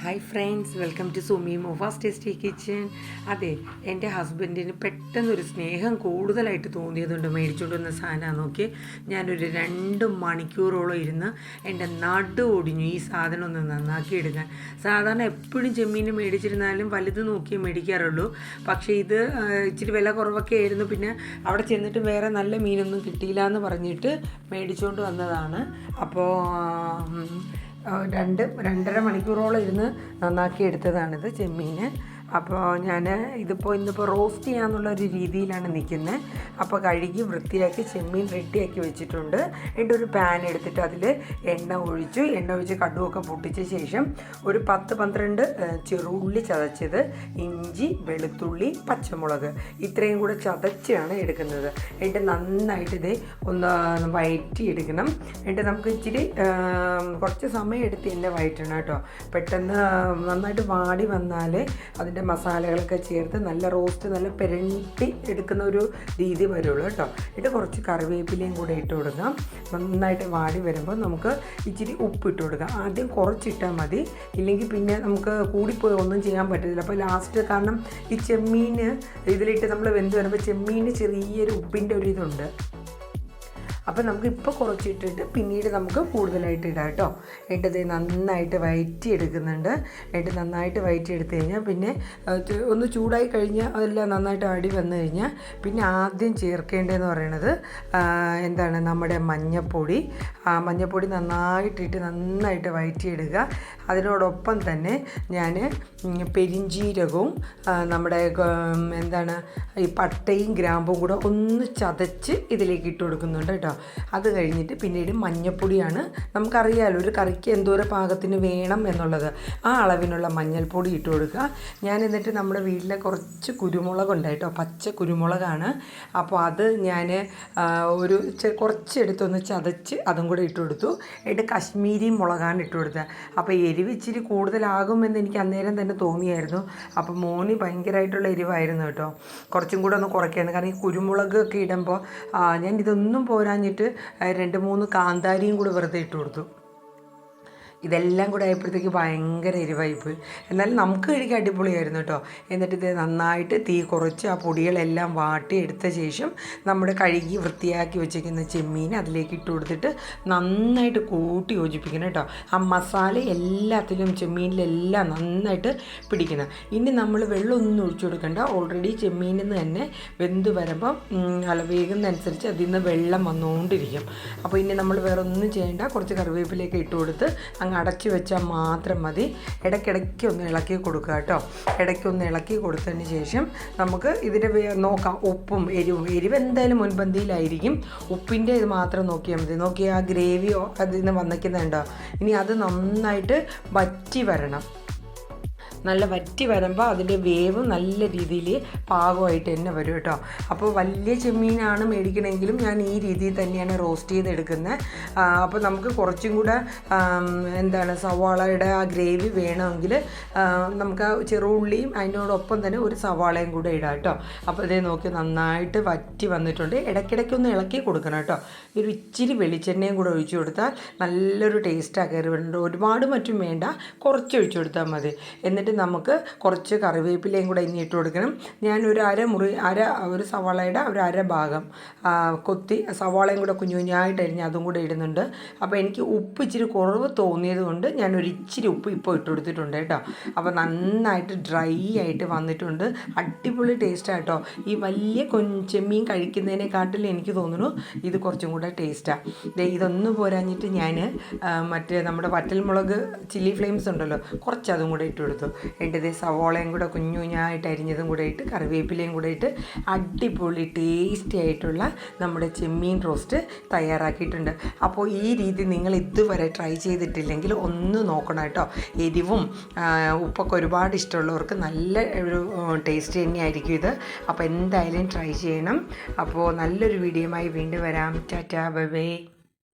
Hi friends, welcome to Sumi Mofas tasty kitchen. അതെ, എൻ്റെ ഹസ്ബൻഡിന് പെട്ടെന്നൊരു സ്നേഹം കൂടുതലായിട്ട് തോന്നിയതുകൊണ്ട് മേടിച്ചുകൊണ്ട് വന്ന സാധനമാണ്. നോക്കി, ഞാനൊരു 2 മണിക്കൂറോളം ഇരുന്ന് എൻ്റെ നടു ഒടിഞ്ഞു ഈ സാധനം ഒന്ന് നന്നാക്കി എടുക്കാൻ. സാധാരണ എപ്പോഴും ചെമ്മീൻ മേടിച്ചിരുന്നാലും വലുത് നോക്കിയേ മേടിക്കാറുള്ളൂ. പക്ഷേ ഇത് ഇച്ചിരി വില കുറവൊക്കെ ആയിരുന്നു. പിന്നെ അവിടെ ചെന്നിട്ട് വേറെ നല്ല മീനൊന്നും കിട്ടിയില്ല എന്ന് പറഞ്ഞിട്ട് മേടിച്ചുകൊണ്ട് വന്നതാണ്. അപ്പോൾ 2-2.5 മണിക്കൂറോളം ഇരുന്ന് നന്നാക്കി എടുത്തതാണിത് ചെമ്മീൻ. അപ്പോൾ ഞാൻ ഇന്നിപ്പോൾ റോസ്റ്റ് ചെയ്യാമെന്നുള്ളൊരു രീതിയിലാണ് നിൽക്കുന്നത്. അപ്പോൾ കഴുകി വൃത്തിയാക്കി ചെമ്മീൻ റെഡിയാക്കി വെച്ചിട്ടുണ്ട്. എന്നിട്ട് ഒരു പാൻ എടുത്തിട്ട് അതിൽ എണ്ണ ഒഴിച്ച് കടുവൊക്കെ പൊട്ടിച്ച ശേഷം ഒരു 10-12 ചെറുള്ളി ചതച്ചത്, ഇഞ്ചി, വെളുത്തുള്ളി, പച്ചമുളക് ഇത്രയും കൂടെ ചതച്ചാണ് എടുക്കുന്നത്. എന്നിട്ട് നന്നായിട്ട് ഒന്ന് വഴറ്റിയെടുക്കണം. എന്നിട്ട് നമുക്ക് ഇച്ചിരി കുറച്ച് സമയം എടുത്ത് തന്നെ വഴറ്റണം കേട്ടോ. പെട്ടെന്ന് നന്നായിട്ട് വാടി വന്നാൽ അതിൻ്റെ മസാലകളൊക്കെ ചേർത്ത് നല്ല റോസ്റ്റ്, നല്ല പെരണ്ടി എടുക്കുന്ന ഒരു രീതി വരുള്ളൂ കേട്ടോ. എന്നിട്ട് കുറച്ച് കറിവേപ്പിലയും കൂടെ ഇട്ട് കൊടുക്കാം. നന്നായിട്ട് വാടി വരുമ്പോൾ നമുക്ക് ഇച്ചിരി ഉപ്പിട്ട് കൊടുക്കാം. ആദ്യം കുറച്ചിട്ടാൽ മതി, ഇല്ലെങ്കിൽ പിന്നെ നമുക്ക് കൂടിപ്പോയി ഒന്നും ചെയ്യാൻ പറ്റത്തില്ല. അപ്പോൾ ലാസ്റ്റ്, കാരണം ഈ ചെമ്മീൻ ഇതിലിട്ട് നമ്മൾ വെന്ത് വരുമ്പോൾ ചെമ്മീന് ചെറിയൊരു ഉപ്പിൻ്റെ ഒരു ഇതുണ്ട്. അപ്പോൾ നമുക്കിപ്പോൾ കുറച്ചിട്ടിട്ട് പിന്നീട് നമുക്ക് കൂടുതലായിട്ട് ഇടാം കേട്ടോ. എന്നിട്ട് നന്നായിട്ട് വഴറ്റിയെടുക്കുന്നുണ്ട്. എന്നിട്ട് നന്നായിട്ട് വഴറ്റിയെടുത്ത് കഴിഞ്ഞാൽ പിന്നെ ഒന്ന് ചൂടായി കഴിഞ്ഞാൽ അതെല്ലാം നന്നായിട്ട് അടി വന്നു കഴിഞ്ഞാൽ പിന്നെ ആദ്യം ചേർക്കേണ്ടതെന്ന് പറയുന്നത് നമ്മുടെ മഞ്ഞൾപ്പൊടി. നന്നായിട്ട് വഴറ്റിയെടുക്കുക. അതിനോടൊപ്പം തന്നെ ഞാൻ പെരിഞ്ജീരകവും നമ്മുടെ ഈ പട്ടയും ഗ്രാമ്പും കൂടെ ഒന്ന് ചതച്ച് ഇതിലേക്ക് ഇട്ട് കൊടുക്കുന്നുണ്ട് കേട്ടോ. അത് കഴിഞ്ഞിട്ട് പിന്നീട് മഞ്ഞൾപ്പൊടിയാണ്. നമുക്കറിയാമല്ലോ ഒരു കറിക്ക് എന്തോരം പാകത്തിന് വേണം എന്നുള്ളത്. ആ അളവിനുള്ള മഞ്ഞൾപ്പൊടി ഇട്ട് കൊടുക്കുക. ഞാൻ എന്നിട്ട് നമ്മുടെ വീട്ടിലെ കുറച്ച് കുരുമുളകുണ്ട് കേട്ടോ, പച്ച കുരുമുളകാണ്. അപ്പോൾ അത് ഞാൻ കുറച്ചെടുത്തൊന്ന് ചതച്ച് അതും കൂടെ ഇട്ട് കൊടുത്തു. എന്നിട്ട് കശ്മീരി മുളകാണ് ഇട്ട് കൊടുത്തത്. അപ്പോൾ എരിവ് ഇച്ചിരി കൂടുതലാകുമെന്ന് എനിക്ക് അന്നേരം തന്നെ തോന്നിയായിരുന്നു. അപ്പോൾ മോന് ഭയങ്കരമായിട്ടുള്ള എരിവായിരുന്നു കേട്ടോ. കുറച്ചും കൂടെ ഒന്ന് കുറയ്ക്കായിരുന്നു. കാരണം ഈ കുരുമുളകൊക്കെ ഇടുമ്പോൾ ഞാൻ ഇതൊന്നും പോരാഞ്ഞിട്ട് 2-3 കാന്താരിയും കൂടെ വെറുതെ ഇട്ട് കൊടുത്തു. ഇതെല്ലാം കൂടെ ആയപ്പോഴത്തേക്ക് ഭയങ്കര എരിവായിപ്പോയി. എന്നാലും നമുക്ക് കഴിക്കാൻ അടിപൊളിയായിരുന്നു കേട്ടോ. എന്നിട്ട് ഇത് നന്നായിട്ട് തീ കുറച്ച് ആ പൊടികളെല്ലാം വാട്ടി എടുത്ത ശേഷം നമ്മുടെ കഴുകി വൃത്തിയാക്കി വെച്ചിരിക്കുന്ന ചെമ്മീൻ അതിലേക്ക് ഇട്ട് കൊടുത്തിട്ട് നന്നായിട്ട് കൂട്ടി യോജിപ്പിക്കണം കേട്ടോ. ആ മസാല എല്ലാത്തിലും ചെമ്മീനിലെല്ലാം നന്നായിട്ട് പിടിക്കണം. ഇനി നമ്മൾ വെള്ളമൊന്നും ഒഴിച്ചു കൊടുക്കണ്ട. ഓൾറെഡി ചെമ്മീനിൽ നിന്ന് തന്നെ വെന്ത് വരുമ്പം വേകുന്നതനുസരിച്ച് അതിൽ നിന്ന് വെള്ളം വന്നുകൊണ്ടിരിക്കും. അപ്പോൾ ഇനി നമ്മൾ വേറെ ഒന്നും ചെയ്യേണ്ട. കുറച്ച് കറിവേപ്പിലേക്ക് ഇട്ട് കൊടുത്ത് അങ്ങ് അടച്ചു വെച്ചാൽ മാത്രം മതി. ഇടയ്ക്കിടയ്ക്ക് ഒന്ന് ഇളക്കി കൊടുക്കുക കേട്ടോ. ഇടയ്ക്കൊന്ന് ഇളക്കി കൊടുത്തതിന് ശേഷം നമുക്ക് ഇതിൻ്റെ നോക്കാം ഉപ്പും എരിവ് എന്തായാലും മുൻപന്തിയിലായിരിക്കും. ഉപ്പിൻ്റെ ഇത് മാത്രം നോക്കിയാൽ മതി. നോക്കിയാൽ ആ ഗ്രേവിയോ അതിൽ നിന്ന് വന്നിക്കുന്നുണ്ടോ. ഇനി അത് നന്നായിട്ട് വറ്റി വരണം. നല്ല വറ്റി വരുമ്പോൾ അതിൻ്റെ വേവ് നല്ല രീതിയിൽ പാകമായിട്ട് തന്നെ വരും കേട്ടോ. അപ്പോൾ വലിയ ചെമ്മീനാണ് മേടിക്കണമെങ്കിലും ഞാൻ ഈ രീതിയിൽ തന്നെയാണ് റോസ്റ്റ് ചെയ്തെടുക്കുന്നത്. അപ്പോൾ നമുക്ക് കുറച്ചും കൂടെ സവാളയുടെ ആ ഗ്രേവി വേണമെങ്കിൽ നമുക്ക് ആ ചെറുള്ളിയും അതിനോടൊപ്പം തന്നെ ഒരു സവാളയും കൂടെ ഇടാം കേട്ടോ. അപ്പോൾ ഇതേ നോക്കി നന്നായിട്ട് വറ്റി വന്നിട്ടുണ്ട്. ഇടയ്ക്കിടയ്ക്കൊന്ന് ഇളക്കി കൊടുക്കണം കേട്ടോ. ഒരു ഇച്ചിരി വെളിച്ചെണ്ണയും കൂടെ ഒഴിച്ചു കൊടുത്താൽ നല്ലൊരു ടേസ്റ്റാണ് കയറി വരുന്നുണ്ട്. ഒരുപാട് മറ്റും വേണ്ട, കുറച്ച് ഒഴിച്ചു കൊടുത്താൽ മതി. എന്നിട്ട് നമുക്ക് കുറച്ച് കറിവേപ്പിലയും കൂടെ ഇനി ഇട്ട് കൊടുക്കണം. ഞാൻ ഒരു സവാളയുടെ ഒരു അര ഭാഗം കൊത്തി സവാളയും കൂടെ കുഞ്ഞായിട്ട് അരിഞ്ഞ് അതും കൂടെ ഇടുന്നുണ്ട്. അപ്പോൾ എനിക്ക് ഉപ്പ് ഇച്ചിരി കുറവ് തോന്നിയത് കൊണ്ട് ഞാൻ ഒരു ഇച്ചിരി ഉപ്പ് ഇപ്പോൾ ഇട്ട് കൊടുത്തിട്ടുണ്ട് കേട്ടോ. അപ്പോൾ നന്നായിട്ട് ഡ്രൈ ആയിട്ട് വന്നിട്ടുണ്ട്. അടിപൊളി ടേസ്റ്റാണ് കേട്ടോ. ഈ വലിയ ചെമ്മീൻ കഴിക്കുന്നതിനെക്കാട്ടിൽ എനിക്ക് തോന്നുന്നു ഇത് കുറച്ചും കൂടെ ടേസ്റ്റാണ്. ഇതൊന്നും പോരാഞ്ഞിട്ട് ഞാൻ നമ്മുടെ വറ്റൽമുളക് ചില്ലി ഫ്ലെയിംസ് ഉണ്ടല്ലോ, കുറച്ച് അതും കൂടെ ഇട്ട് കൊടുത്തു. എന്നിട്ട് സവോളയും കൂടെ കുഞ്ഞായിട്ട് അരിഞ്ഞതും കൂടെ ഇട്ട് കറിവേപ്പിലയും കൂടെ ഇട്ട് അടിപൊളി ടേസ്റ്റി ആയിട്ടുള്ള നമ്മുടെ ചെമ്മീൻ റോസ്റ്റ് തയ്യാറാക്കിയിട്ടുണ്ട്. അപ്പോൾ ഈ രീതി നിങ്ങൾ ഇതുവരെ ട്രൈ ചെയ്തിട്ടില്ലെങ്കിൽ ഒന്ന് നോക്കണം കേട്ടോ. എരിവും ഉപ്പൊക്കെ ഒരുപാട് ഇഷ്ടമുള്ളവർക്ക് നല്ല ഒരു ടേസ്റ്റ് തന്നെയായിരിക്കും ഇത്. അപ്പോൾ എന്തായാലും ട്രൈ ചെയ്യണം. അപ്പോൾ നല്ലൊരു വീഡിയോയുമായി വീണ്ടും വരാം. Tata, bye bye.